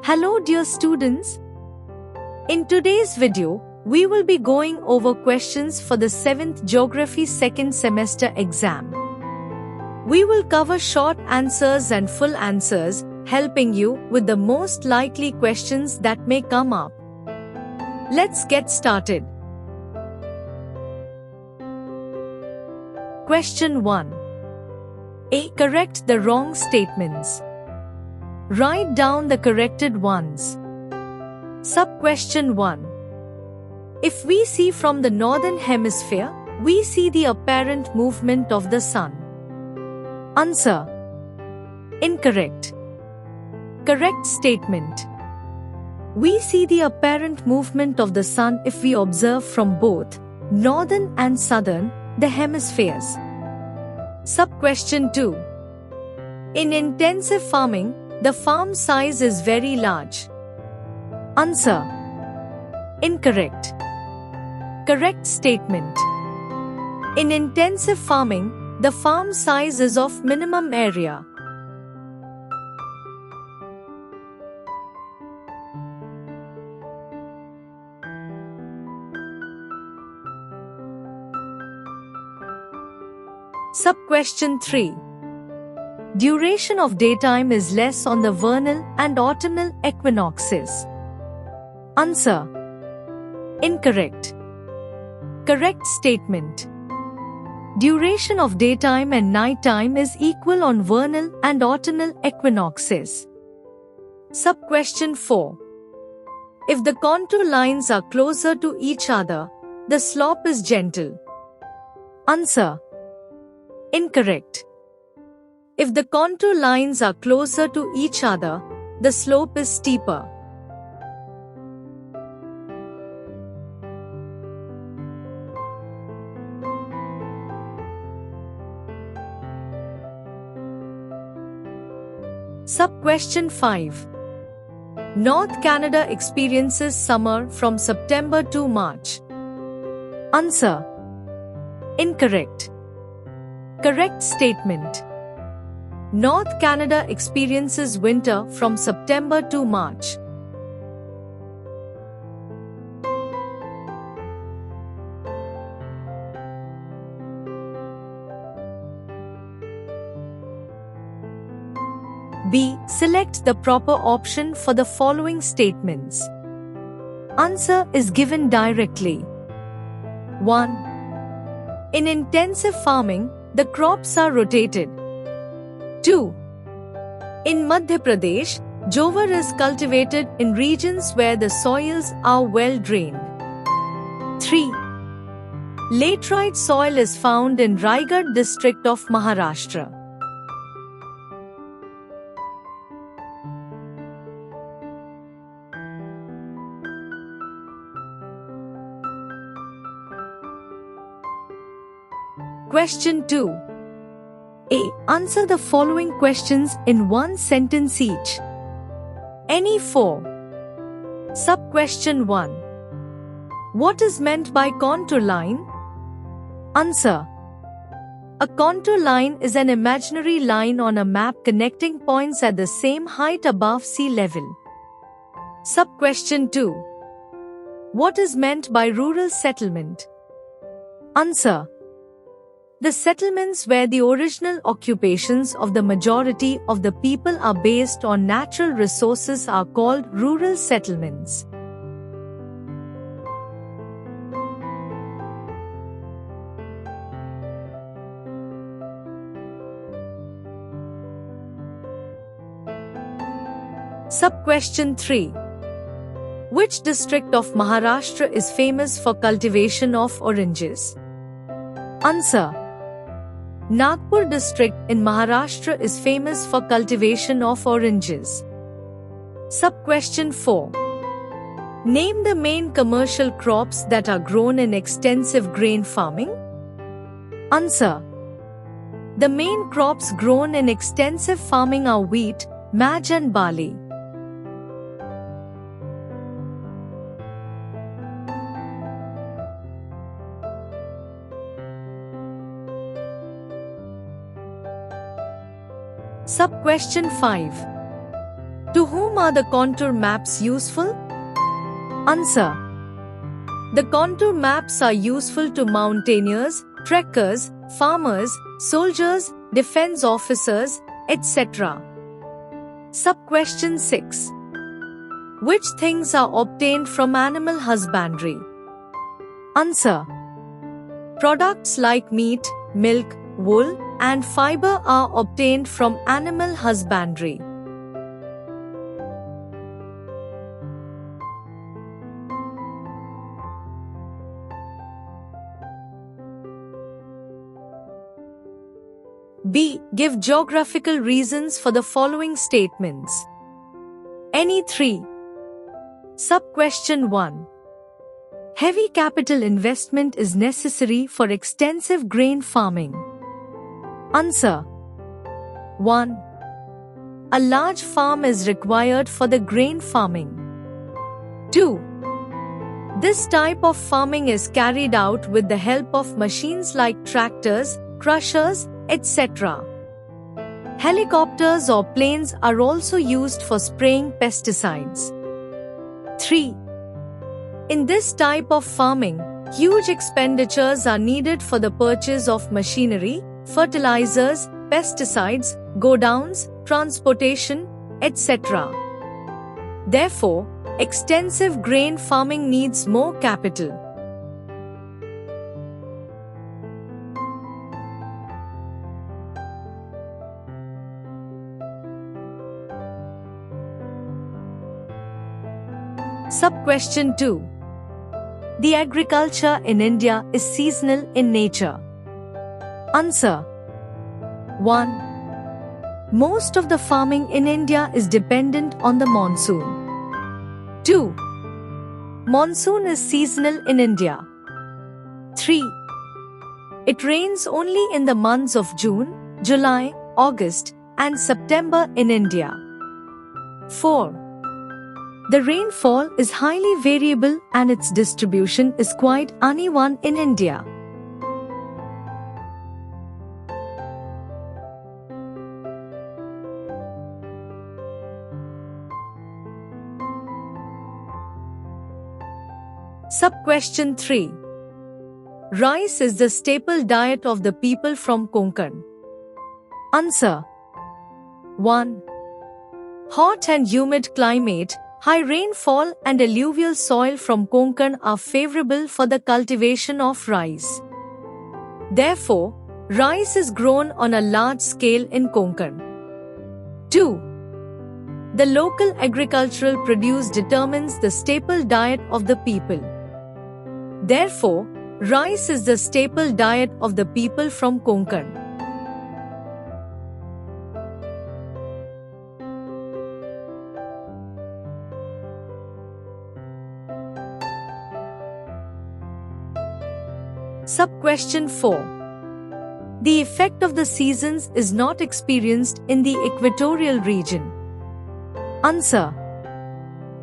Hello dear students. In today's video, we will be going over questions for the 7th Geography second semester exam. We will cover short answers and full answers, helping you with the most likely questions that may come up. Let's get started. Question 1. A. Correct the wrong statements. Write down the corrected ones. Sub-question 1. If we see from the northern hemisphere, we see the apparent movement of the sun. Answer. Incorrect. Correct statement. We see the apparent movement of the sun if we observe from both northern and southern the hemispheres. Sub-question 2. In intensive farming, the farm size is very large. Answer. Incorrect. Correct statement. In intensive farming, the farm size is of minimum area. Sub-question 3. Duration of daytime is less on the vernal and autumnal equinoxes. Answer. Incorrect. Correct statement. Duration of daytime and nighttime is equal on vernal and autumnal equinoxes. Sub-question 4. If the contour lines are closer to each other, the slope is gentle. Answer. Incorrect. If the contour lines are closer to each other, the slope is steeper. Sub-question 5. North Canada experiences summer from September to March. Answer. Incorrect. Correct statement. North Canada experiences winter from September to March. B. Select the proper option for the following statements. Answer is given directly. 1. In intensive farming, the crops are rotated. 2. In Madhya Pradesh, jowar is cultivated in regions where the soils are well drained. 3. Laterite soil is found in Raigad district of Maharashtra. Question 2. A. Answer the following questions in one sentence each. Any 4. Sub-question 1. What is meant by contour line? Answer. A contour line is an imaginary line on a map connecting points at the same height above sea level. Sub-question 2. What is meant by rural settlement? Answer. The settlements where the original occupations of the majority of the people are based on natural resources are called rural settlements. Sub-question 3. Which district of Maharashtra is famous for cultivation of oranges? Answer. Nagpur district in Maharashtra is famous for cultivation of oranges. Sub-question 4. Name the main commercial crops that are grown in extensive grain farming. Answer. The main crops grown in extensive farming are wheat, maize and barley. Sub-question 5. To whom are the contour maps useful? Answer. The contour maps are useful to mountaineers, trekkers, farmers, soldiers, defense officers, etc. Sub-question 6. Which things are obtained from animal husbandry? Answer. Products like meat, milk, wool, and fiber are obtained from animal husbandry. B. Give geographical reasons for the following statements. Any 3. Sub-question 1. Heavy capital investment is necessary for extensive grain farming. Answer. 1. A large farm is required for the grain farming. 2. This type of farming is carried out with the help of machines like tractors, crushers, etc. Helicopters or planes are also used for spraying pesticides. 3. In this type of farming, huge expenditures are needed for the purchase of machinery, fertilizers, pesticides, godowns, transportation, etc. Therefore, extensive grain farming needs more capital. Sub-question 2. The agriculture in India is seasonal in nature. Answer. 1. Most of the farming in India is dependent on the monsoon. 2. Monsoon is seasonal in India. 3. It rains only in the months of June, July, August, and September in India. 4. The rainfall is highly variable and its distribution is quite uneven in India. Sub-question 3. Rice is the staple diet of the people from Konkan. Answer. 1. Hot and humid climate, high rainfall and alluvial soil from Konkan are favorable for the cultivation of rice. Therefore, rice is grown on a large scale in Konkan. 2. The local agricultural produce determines the staple diet of the people. Therefore, rice is the staple diet of the people from Konkan. Sub-question 4. The effect of the seasons is not experienced in the equatorial region. Answer.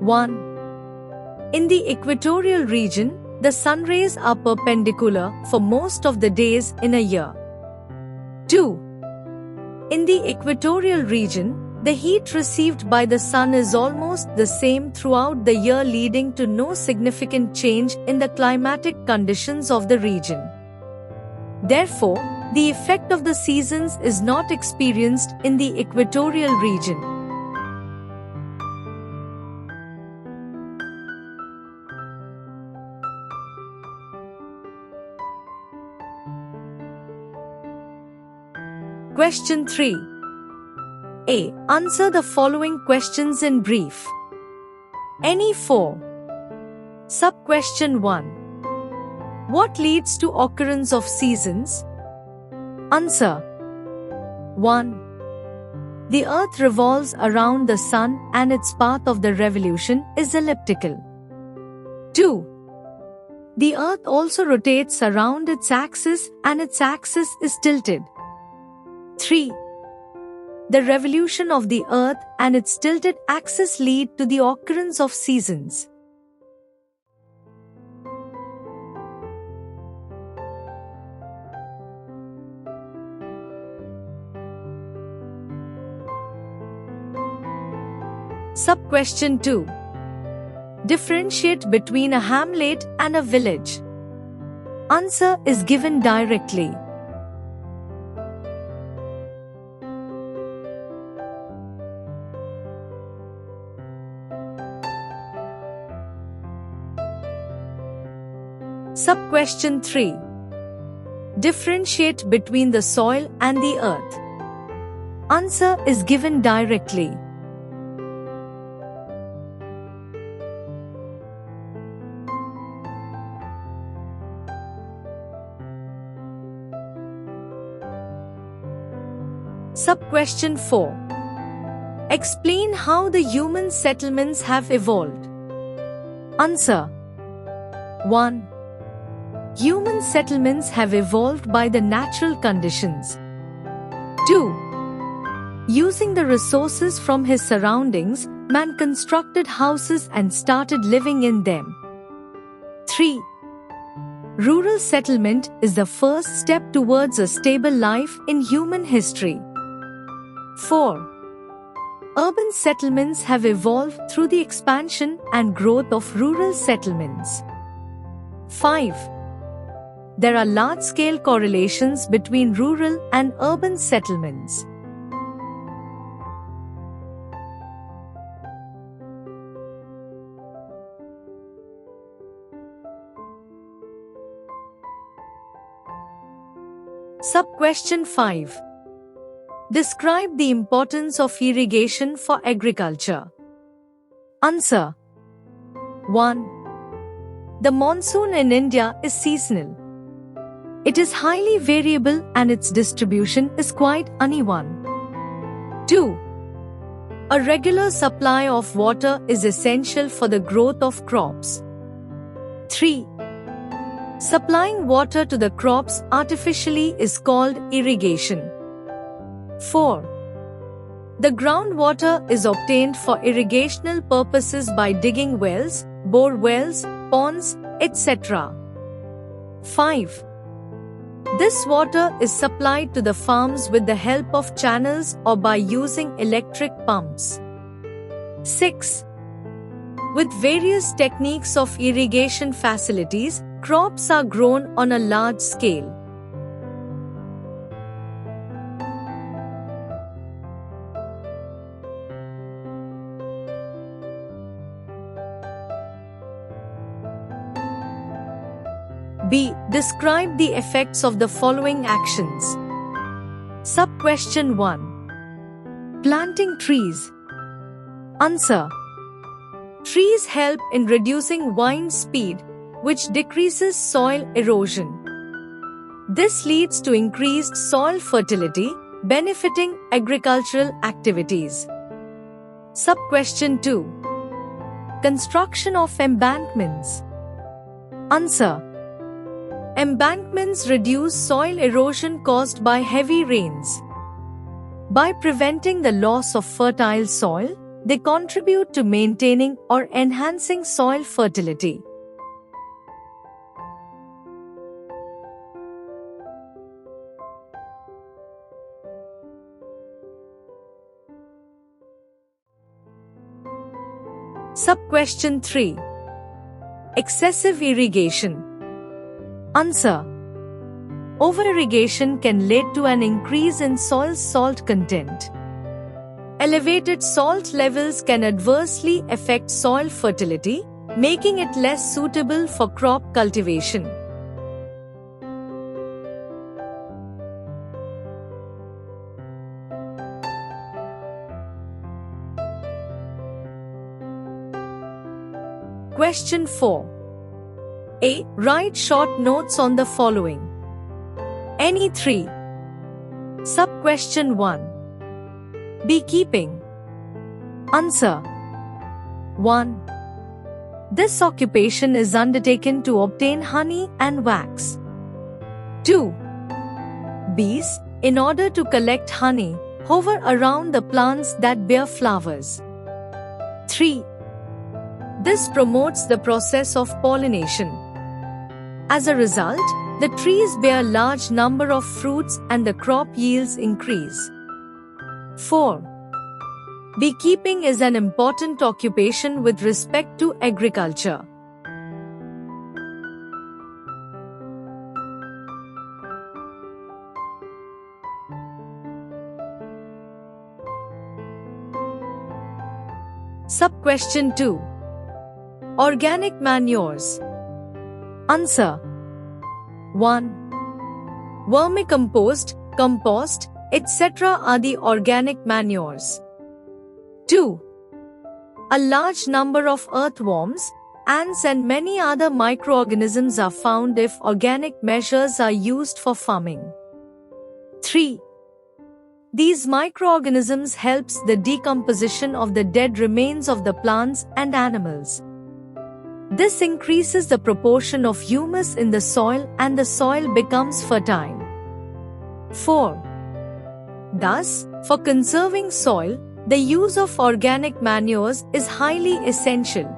1. In the equatorial region, the sun rays are perpendicular for most of the days in a year. 2. In the equatorial region, the heat received by the sun is almost the same throughout the year, leading to no significant change in the climatic conditions of the region. Therefore, the effect of the seasons is not experienced in the equatorial region. Question 3. A. Answer the following questions in brief. Any 4. Sub-question 1. What leads to occurrence of seasons? Answer. 1. The earth revolves around the sun and its path of the revolution is elliptical. 2. The earth also rotates around its axis and its axis is tilted. 3. The revolution of the earth and its tilted axis lead to the occurrence of seasons. Sub-question 2. Differentiate between a hamlet and a village. Answer is given directly. Sub-question 3. Differentiate between the soil and the earth. Answer is given directly. Sub-question 4. Explain how the human settlements have evolved. Answer. 1. Human settlements have evolved by the natural conditions. 2. Using the resources from his surroundings, man constructed houses and started living in them. 3. Rural settlement is the first step towards a stable life in human history. 4. Urban settlements have evolved through the expansion and growth of rural settlements. 5. There are large-scale correlations between rural and urban settlements. Sub-question 5. Describe the importance of irrigation for agriculture. Answer. 1. The monsoon in India is seasonal. It is highly variable and its distribution is quite uneven. 2. A regular supply of water is essential for the growth of crops. 3. Supplying water to the crops artificially is called irrigation. 4. The groundwater is obtained for irrigational purposes by digging wells, bore wells, ponds, etc. 5. This water is supplied to the farms with the help of channels or by using electric pumps. 6. With various techniques of irrigation facilities, crops are grown on a large scale. B. Describe the effects of the following actions. Sub-question 1. Planting trees. Answer. Trees help in reducing wind speed, which decreases soil erosion. This leads to increased soil fertility, benefiting agricultural activities. Sub-question 2. Construction of embankments. Answer. Embankments reduce soil erosion caused by heavy rains. By preventing the loss of fertile soil, they contribute to maintaining or enhancing soil fertility. Sub-question 3. Excessive irrigation. Answer. Over-irrigation can lead to an increase in soil's salt content. Elevated salt levels can adversely affect soil fertility, making it less suitable for crop cultivation. Question 4. A. Write short notes on the following. Any 3. Sub-question 1. Beekeeping. Answer. 1. This occupation is undertaken to obtain honey and wax. 2. Bees, in order to collect honey, hover around the plants that bear flowers. 3. This promotes the process of pollination. As a result, the trees bear large number of fruits and the crop yields increase. 4. Beekeeping is an important occupation with respect to agriculture. Sub-question 2. Organic manures. Answer. 1. Vermicompost, compost, etc. are the organic manures. 2. A large number of earthworms, ants and many other microorganisms are found if organic measures are used for farming. 3. These microorganisms helps the decomposition of the dead remains of the plants and animals. This increases the proportion of humus in the soil and the soil becomes fertile. 4. Thus, for conserving soil, the use of organic manures is highly essential.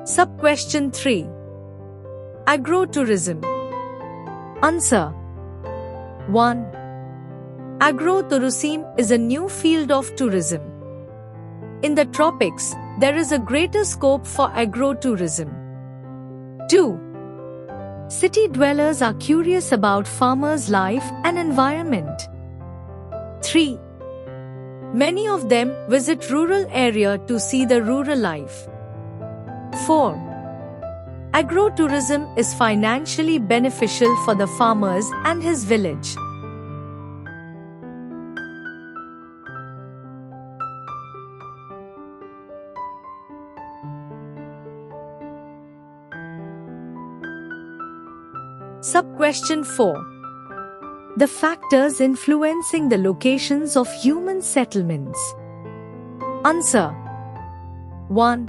Sub-question 3. Agrotourism. Answer. 1. Agrotourism is a new field of tourism. In the tropics, there is a greater scope for agrotourism. 2. City dwellers are curious about farmers' life and environment. 3. Many of them visit rural area to see the rural life. 4. Agrotourism is financially beneficial for the farmers and his village. Sub-question 4. The factors influencing the locations of human settlements. Answer. 1.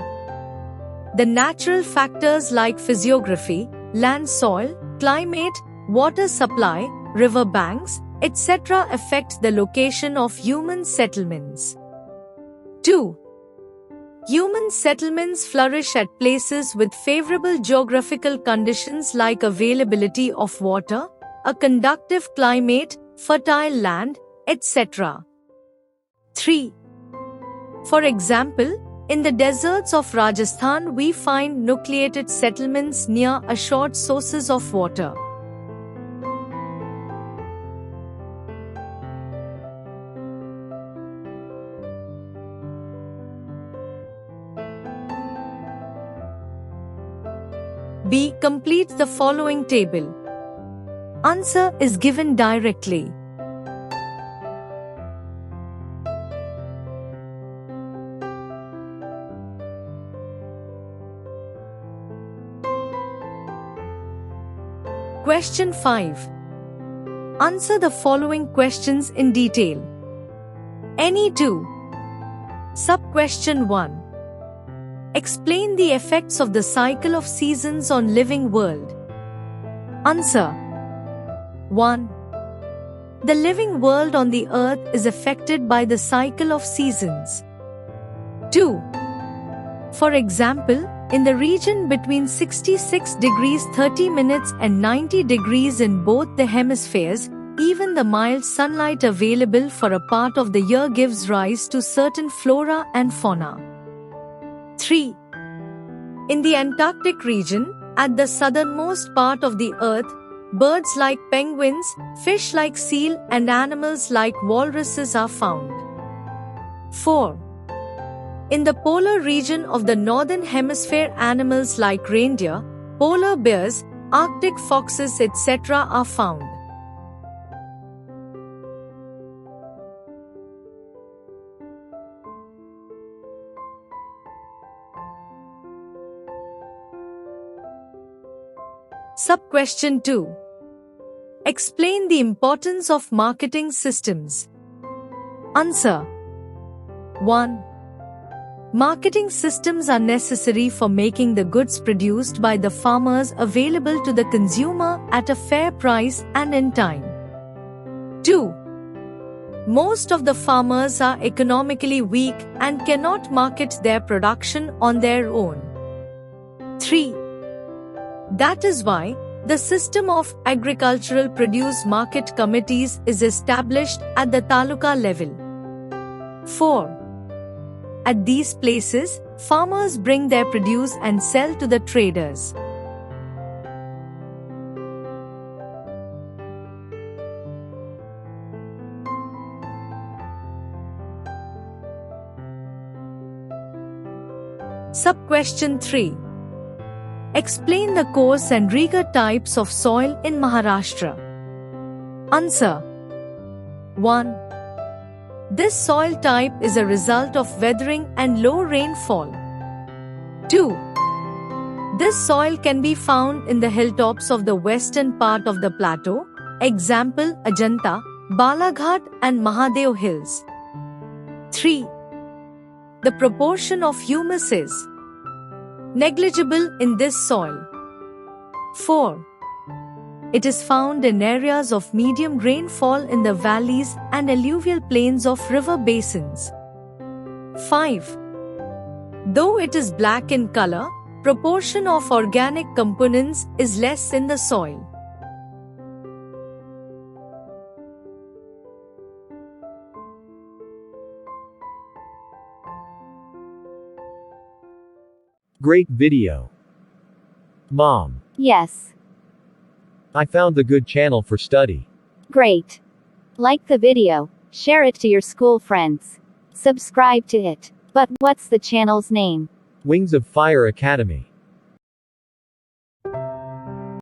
The natural factors like physiography, land soil, climate, water supply, river banks, etc. affect the location of human settlements. 2. Human settlements flourish at places with favorable geographical conditions like availability of water, a conducive climate, fertile land, etc. 3. For example, in the deserts of Rajasthan we find nucleated settlements near assured sources of water. B. Complete the following table. Answer is given directly. Question 5. Answer the following questions in detail. Any 2. Sub-question 1. Explain the effects of the cycle of seasons on living world. Answer. 1. The living world on the earth is affected by the cycle of seasons. 2. For example, in the region between 66 degrees 30 minutes and 90 degrees in both the hemispheres, even the mild sunlight available for a part of the year gives rise to certain flora and fauna. 3. In the Antarctic region, at the southernmost part of the earth, birds like penguins, fish like seal, and animals like walruses are found. 4. In the polar region of the northern hemisphere, animals like reindeer, polar bears, Arctic foxes, etc. are found. Sub-question 2. Explain the importance of marketing systems. Answer. 1. Marketing systems are necessary for making the goods produced by the farmers available to the consumer at a fair price and in time. 2. Most of the farmers are economically weak and cannot market their production on their own. 3. That is why the system of agricultural produce market committees is established at the taluka level. 4. At these places, farmers bring their produce and sell to the traders. Sub-question 3. Explain the coarse and rigor types of soil in Maharashtra. Answer. 1. This soil type is a result of weathering and low rainfall. 2. This soil can be found in the hilltops of the western part of the plateau, example Ajanta, Balaghat and Mahadev hills. 3. The proportion of humus is negligible in this soil. 4. It is found in areas of medium rainfall in the valleys and alluvial plains of river basins. 5. Though it is black in color, proportion of organic components is less in the soil. Great video. Mom, Yes. I found the good channel for study. Great. Like the video, share it to your school friends. Subscribe to it. But what's the channel's name? Wings of Fire Academy.